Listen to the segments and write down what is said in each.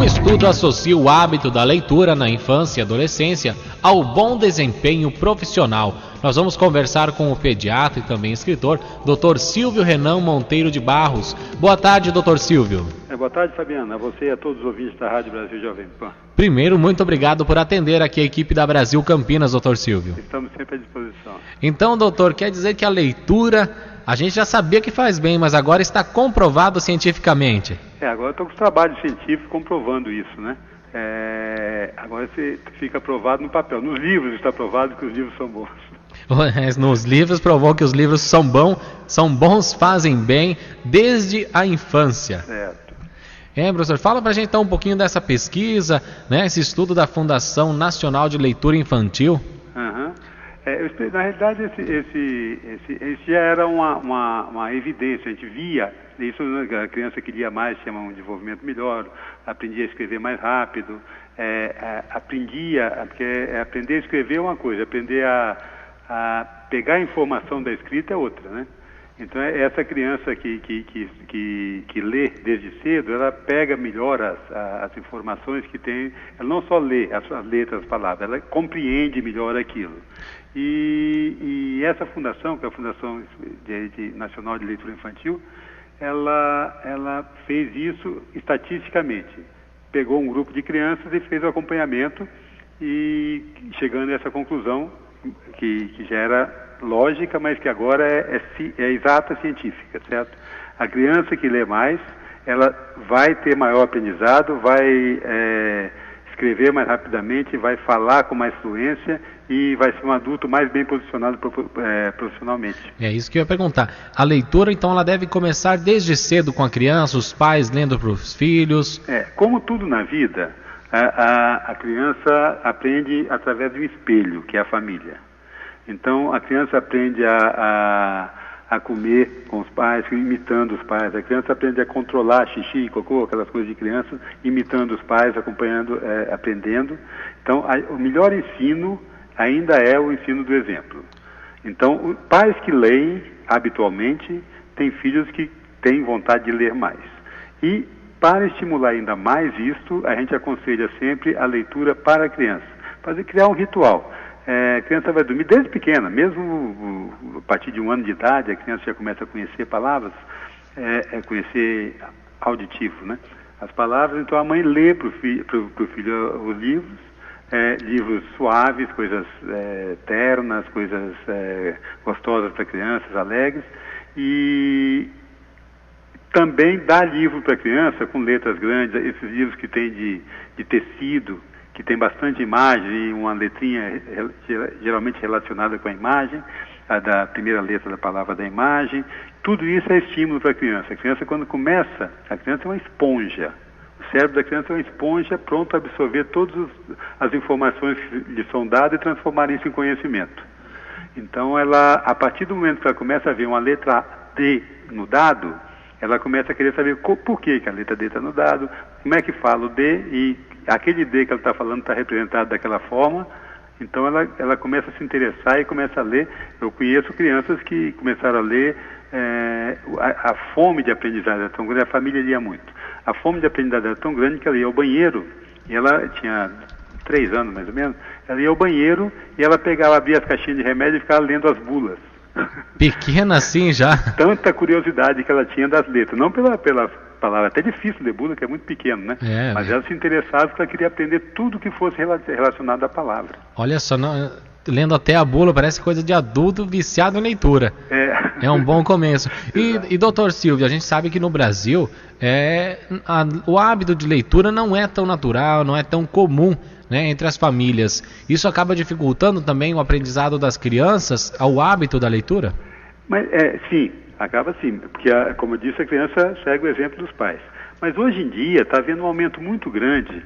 Um estudo associa o hábito da leitura na infância e adolescência ao bom desempenho profissional. Nós vamos conversar com o pediatra e também escritor, Dr. Silvio Renan Monteiro de Barros. Boa tarde, Dr. Silvio. Boa tarde, Fabiana. A você e a todos os ouvintes da Rádio Brasil Jovem Pan. Primeiro, muito obrigado por atender aqui a equipe da Brasil Campinas, Dr. Silvio. Estamos sempre à disposição. Então, doutor, quer dizer que a leitura, a gente já sabia que faz bem, mas agora está comprovado cientificamente. Agora estou com os trabalhos científicos comprovando isso, né? Agora fica provado no papel. Nos livros está provado que os livros são bons. Nos livros provou que os livros são bons, fazem bem desde a infância. Certo. Professor, fala pra gente então um pouquinho dessa pesquisa, né, esse estudo da Fundação Nacional de Leitura Infantil. Na realidade, esse já era uma evidência, a gente via isso, a criança que lia mais tinha um desenvolvimento melhor, aprendia a escrever mais rápido, porque aprender a escrever é uma coisa, aprender a pegar a informação da escrita é outra, né? Então, essa criança que lê desde cedo, ela pega melhor as informações que tem, ela não só lê as letras, as palavras, ela compreende melhor aquilo. E essa fundação, que é a Fundação Nacional de Leitura Infantil, ela fez isso estatisticamente. Pegou um grupo de crianças e fez o acompanhamento, e chegando a essa conclusão, que já era lógica, mas que agora é exata científica, certo? A criança que lê mais, ela vai ter maior aprendizado, vai escrever mais rapidamente, vai falar com mais fluência e vai ser um adulto mais bem posicionado profissionalmente. É isso que eu ia perguntar. A leitura, então, ela deve começar desde cedo com a criança, os pais lendo para os filhos? Como tudo na vida, a criança aprende através de um espelho, que é a família. Então, a criança aprende a comer com os pais, imitando os pais. A criança aprende a controlar xixi, cocô, aquelas coisas de criança, imitando os pais, acompanhando, aprendendo. Então, o melhor ensino ainda é o ensino do exemplo. Então, pais que leem habitualmente têm filhos que têm vontade de ler mais. E, para estimular ainda mais isto, a gente aconselha sempre a leitura para a criança. Criar um ritual. A criança vai dormir desde pequena, mesmo a partir de 1 ano de idade, a criança já começa a conhecer palavras, conhecer auditivo, né? As palavras. Então a mãe lê para o filho os livros, livros suaves, coisas ternas, coisas gostosas para crianças, alegres, e também dá livro para a criança com letras grandes, esses livros que tem de tecido, que tem bastante imagem e uma letrinha geralmente relacionada com a imagem, da primeira letra da palavra da imagem. Tudo isso é estímulo para a criança. A criança, quando começa, a criança é uma esponja. O cérebro da criança é uma esponja pronto a absorver todas as informações que lhe são dadas e transformar isso em conhecimento. Então, a partir do momento que ela começa a ver uma letra D no dado, ela começa a querer saber por que a letra D está no dado, como é que fala o D, e aquele D que ela está falando está representado daquela forma. Então ela começa a se interessar e começa a ler. Eu conheço crianças que começaram a ler, a fome de aprendizagem era tão grande, a família lia muito. A fome de aprendizagem era tão grande que ela ia ao banheiro, e ela tinha 3 anos mais ou menos, ela ia ao banheiro e ela abria as caixinhas de remédio e ficava lendo as bulas. Pequena assim já? Tanta curiosidade que ela tinha das letras, não pela palavra, até difícil ler bula, que é muito pequeno, né? Mas ela se interessava porque ela queria aprender tudo que fosse relacionado à palavra. Olha só, lendo até a bula, parece coisa de adulto viciado em leitura. É um bom começo. E doutor Silvio, a gente sabe que no Brasil o hábito de leitura não é tão natural, não é tão comum, né, entre as famílias. Isso acaba dificultando também o aprendizado das crianças ao hábito da leitura? Mas, sim, acaba sim, porque, como eu disse, a criança segue o exemplo dos pais. Mas hoje em dia está havendo um aumento muito grande,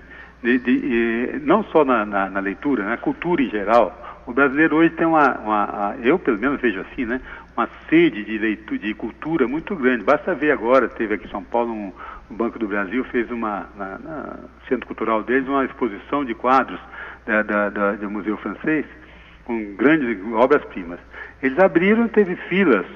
não só na leitura, na cultura em geral. O brasileiro hoje tem eu pelo menos vejo assim, né, uma sede de leitura, de cultura muito grande. Basta ver agora, teve aqui em São Paulo o Banco do Brasil fez no Centro Cultural deles uma exposição de quadros do Museu Francês com grandes obras-primas. Eles abriram, teve filas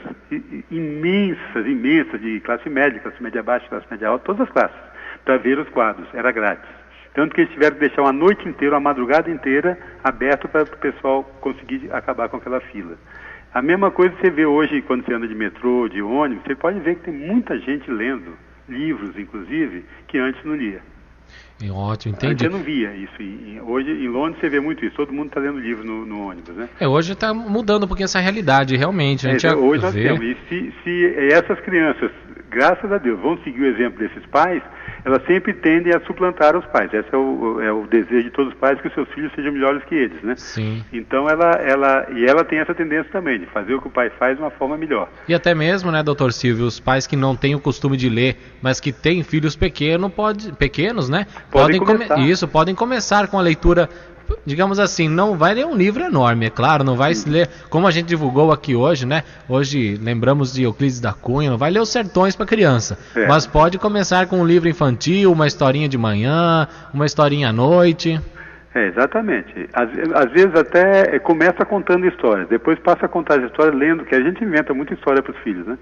imensas de classe média baixa, classe média alta, todas as classes, para ver os quadros, era grátis. Tanto que eles tiveram que deixar uma noite inteira, uma madrugada inteira, aberto para o pessoal conseguir acabar com aquela fila. A mesma coisa você vê hoje quando você anda de metrô, de ônibus, você pode ver que tem muita gente lendo, livros inclusive, que antes não lia. Ótimo, entendi. Antes eu não via isso. Hoje em Londres você vê muito isso, todo mundo está lendo livro no ônibus, né? Hoje está mudando um pouquinho essa realidade, realmente. A gente hoje nós temos. E se essas crianças, graças a Deus, vão seguir o exemplo desses pais, elas sempre tendem a suplantar os pais. Esse é o desejo de todos os pais, que os seus filhos sejam melhores que eles, né? Sim. Então ela tem essa tendência também, de fazer o que o pai faz de uma forma melhor. E até mesmo, né, doutor Silvio, os pais que não têm o costume de ler, mas que têm filhos pequenos, né? Podem começar com a leitura, digamos assim, não vai ler um livro enorme, é claro, não vai se ler, como a gente divulgou aqui hoje, né? Hoje lembramos de Euclides da Cunha, não vai ler os Sertões para criança, mas pode começar com um livro infantil, uma historinha de manhã, uma historinha à noite. Exatamente. Às vezes até começa contando histórias, depois passa a contar as histórias lendo, que a gente inventa muita história para os filhos, né?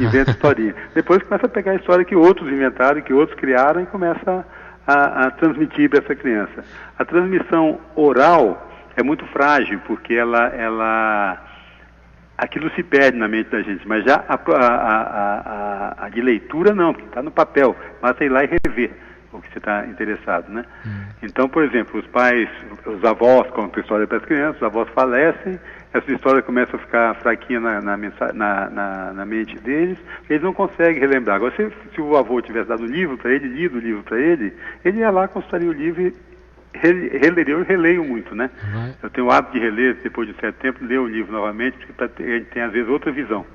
Inventa historinha. Depois começa a pegar a história que outros inventaram, que outros criaram e começa a transmitir para essa criança. A transmissão oral é muito frágil, porque aquilo se perde na mente da gente, mas já a de leitura não, porque está no papel, basta ir lá e rever o que você está interessado, né? Então, por exemplo, os avós contam história para as crianças, os avós falecem, essa história começa a ficar fraquinha na mente deles, eles não conseguem relembrar. Agora, se o avô tivesse dado um livro para ele, lido o livro para ele ia lá, consultaria o livro e releria. Eu releio muito, né? Eu tenho o hábito de reler, depois de certo tempo, ler o livro novamente, porque a gente tem, às vezes, outra visão.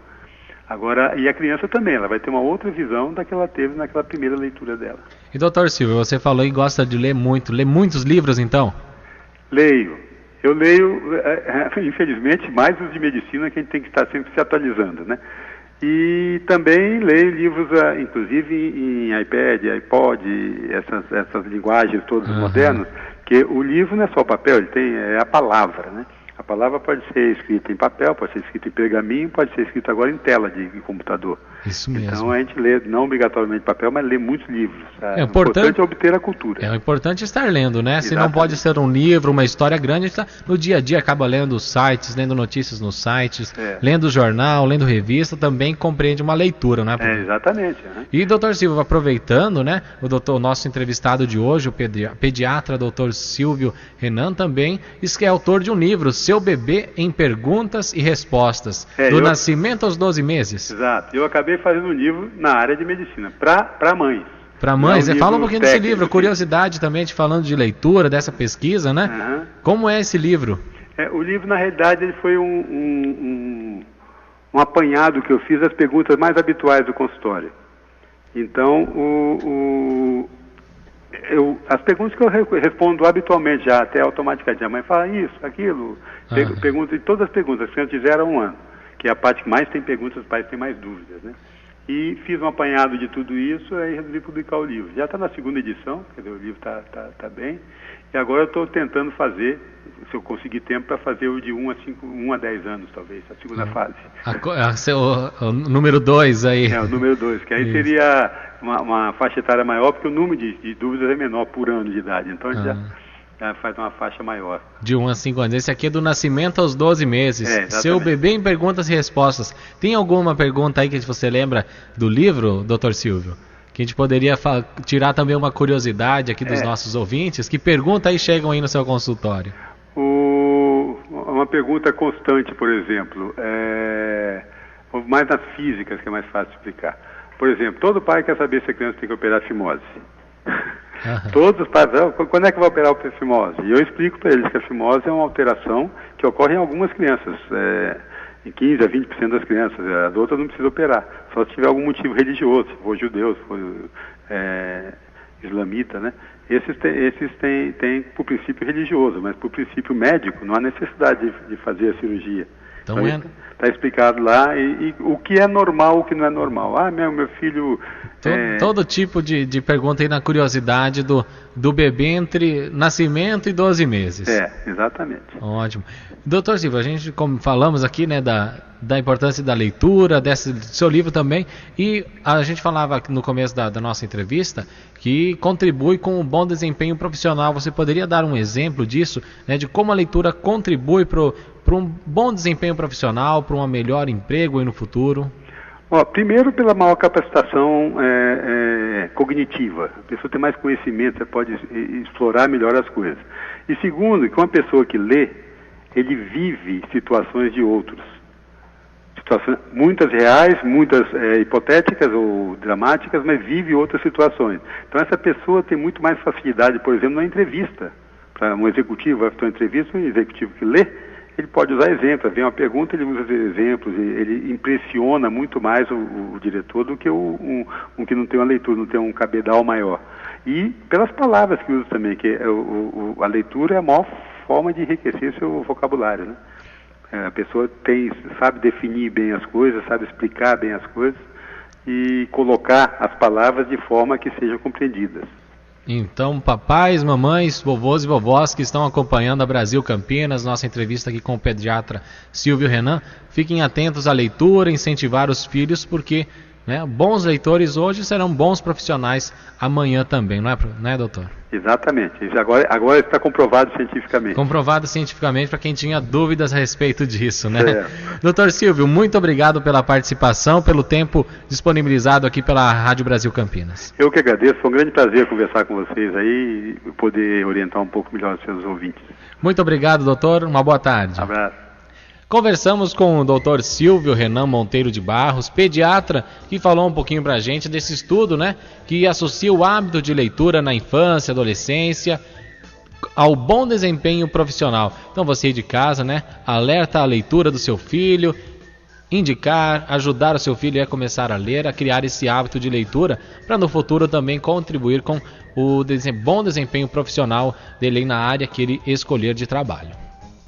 Agora, e a criança também, ela vai ter uma outra visão da que ela teve naquela primeira leitura dela. E doutor Silvio, você falou que gosta de ler muito, lê muitos livros então? Leio. Eu leio, infelizmente, mais os de medicina, que a gente tem que estar sempre se atualizando, né? E também leio livros, inclusive em iPad, iPod, essas linguagens todas modernas, porque o livro não é só o papel, é a palavra, né? A palavra pode ser escrita em papel, pode ser escrita em pergaminho, pode ser escrita agora em tela de computador. Isso mesmo. Então a gente lê, não obrigatoriamente papel, mas lê muitos livros. O importante é obter a cultura. É importante estar lendo, né? Se não pode ser um livro, uma história grande, a gente no dia a dia acaba lendo sites, lendo notícias nos sites, lendo jornal, lendo revista, também compreende uma leitura, né? Exatamente. E doutor Silvio, aproveitando, né? O nosso entrevistado de hoje, o pediatra doutor Silvio Renan, também é autor de um livro, Seu Bebê em Perguntas e Respostas, do nascimento aos 12 meses. Exato. Eu acabei fazendo um livro na área de medicina, para mães. Para mães, fala um pouquinho desse livro, curiosidade também, falando de leitura, dessa pesquisa, né? Como é esse livro? O livro, na realidade, ele foi um apanhado que eu fiz das perguntas mais habituais do consultório. Então, as perguntas que eu respondo habitualmente já, até automaticamente, a mãe fala isso, aquilo, pergunta, e todas as perguntas que crianças fizeram há um ano, que é a parte que mais tem perguntas, os pais têm mais dúvidas, né? E fiz um apanhado de tudo isso, aí resolvi publicar o livro. Já está na segunda edição, quer dizer, o livro está bem, e agora eu estou tentando fazer, se eu conseguir tempo, para fazer o de 1 a 10 anos, talvez, a segunda fase. O número 2 aí. O número 2, que aí seria uma faixa etária maior, porque o número de dúvidas é menor por ano de idade, então a gente já faz uma faixa maior. De 1 a 5 anos. Esse aqui é do nascimento aos 12 meses. Seu Bebê em Perguntas e Respostas. Tem alguma pergunta aí que você lembra do livro, doutor Silvio? Que a gente poderia tirar também uma curiosidade aqui dos nossos ouvintes. Que pergunta aí chegam aí no seu consultório? Uma pergunta constante, por exemplo, mais nas físicas, que é mais fácil de explicar. Por exemplo, todo pai quer saber se a criança tem que operar fimose. Todos os pais, quando é que vai operar a fimose? E eu explico para eles que a fimose é uma alteração que ocorre em algumas crianças, em 15 a 20% das crianças, as outras não precisam operar, só se tiver algum motivo religioso, se for judeu, se for islamita, né? Esses têm por princípio religioso, mas por princípio médico não há necessidade de fazer a cirurgia. Então Está explicado lá e o que é normal, o que não é normal. Meu filho... Todo tipo de pergunta aí na curiosidade do bebê entre nascimento e 12 meses. Exatamente. Ótimo. Doutor Silvio, a gente, como falamos aqui, né, da importância da leitura, do seu livro também, e a gente falava no começo da nossa entrevista que contribui com um bom desempenho profissional. Você poderia dar um exemplo disso, né, de como a leitura contribui para um bom desempenho profissional, para um melhor emprego aí no futuro? Primeiro, pela maior capacitação cognitiva. A pessoa tem mais conhecimento, você pode explorar melhor as coisas. E segundo, que uma pessoa que lê, ele vive situações de outros. Situações, muitas reais, muitas hipotéticas ou dramáticas, mas vive outras situações. Então essa pessoa tem muito mais facilidade, por exemplo, na entrevista. Para um executivo, vai ter uma entrevista, um executivo que lê, ele pode usar exemplos. Vem uma pergunta, ele usa exemplos, ele impressiona muito mais o diretor do que um que não tem uma leitura, não tem um cabedal maior. E pelas palavras que usa também, que a leitura é a maior forma de enriquecer seu vocabulário, né? A pessoa sabe definir bem as coisas, sabe explicar bem as coisas e colocar as palavras de forma que sejam compreendidas. Então, papais, mamães, vovôs e vovós que estão acompanhando a Brasil Campinas, nossa entrevista aqui com o pediatra Silvio Renan, fiquem atentos à leitura, incentivar os filhos, porque, né, bons leitores hoje serão bons profissionais amanhã também, não é, doutor? Exatamente. Isso agora está comprovado cientificamente. Comprovado cientificamente para quem tinha dúvidas a respeito disso, né? Doutor Silvio, muito obrigado pela participação, pelo tempo disponibilizado aqui pela Rádio Brasil Campinas. Eu que agradeço, foi um grande prazer conversar com vocês aí e poder orientar um pouco melhor os seus ouvintes. Muito obrigado, doutor. Uma boa tarde. Um abraço. Conversamos com o Dr. Silvio Renan Monteiro de Barros, pediatra, que falou um pouquinho pra gente desse estudo, né, que associa o hábito de leitura na infância, adolescência, ao bom desempenho profissional. Então você aí de casa, né, alerta a leitura do seu filho, ajudar o seu filho a começar a ler, a criar esse hábito de leitura, para no futuro também contribuir com o bom desempenho profissional dele na área que ele escolher de trabalho.